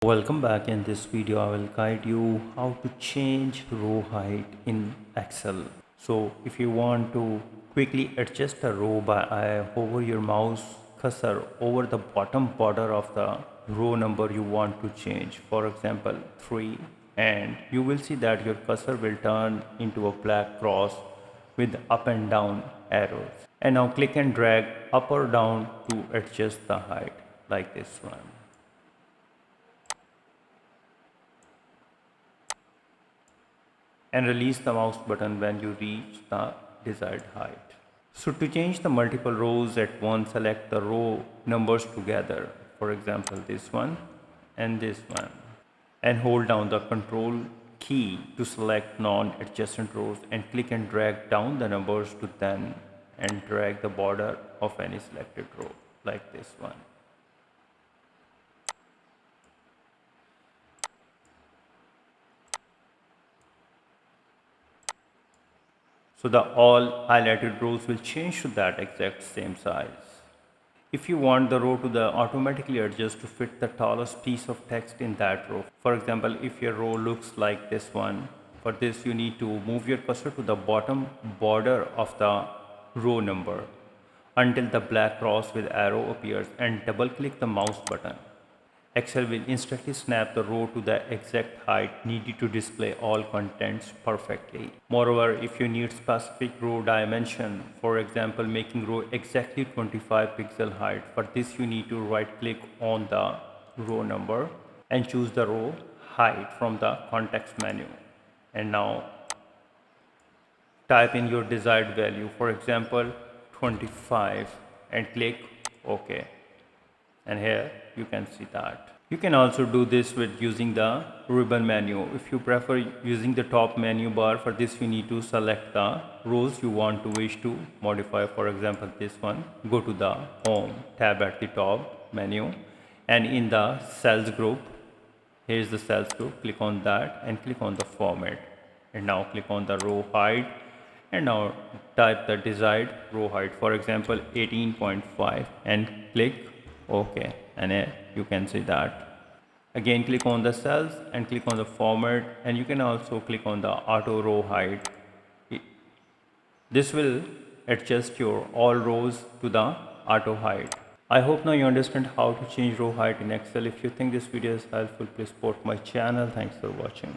Welcome back. In this video I will guide you how to change row height in Excel. So if you want to quickly adjust a row by hover your mouse cursor over the bottom border of the row number you want to change, for example 3, and you will see that your cursor will turn into a black cross with up and down arrows. And now click and drag up or down to adjust the height like this one. And release the mouse button when you reach the desired height. So to change the multiple rows at once, select the row numbers together. For example, this one and this one. And hold down the control key to select non-adjacent rows and click and drag down the numbers to then and drag the border of any selected row like this one. So the all highlighted rows will change to that exact same size. If you want the row to automatically adjust to fit the tallest piece of text in that row. For example, if your row looks like this one, for this you need to move your cursor to the bottom border of the row number until the black cross with arrow appears and double click the mouse button. Excel will instantly snap the row to the exact height needed to display all contents perfectly. Moreover, if you need specific row dimension, for example making row exactly 25 pixel height, for this you need to right click on the row number and choose the row height from the context menu. And now type in your desired value, for example 25, and click OK. And here you can see that. You can also do this with using the ribbon menu. If you prefer using the top menu bar, for this you need to select the rows you want to wish to modify. For example, this one, go to the home tab at the top menu, and in the cells group, here is the cells group, click on that and click on the format, and now click on the row height, and now type the desired row height, for example 18.5, and click OK. And here you can see that. Again click on the cells and click on the format, and you can also click on the auto row height. This will adjust your all rows to the auto height. I hope now you understand how to change row height in Excel. If you think this video is helpful, please support my channel. Thanks for watching.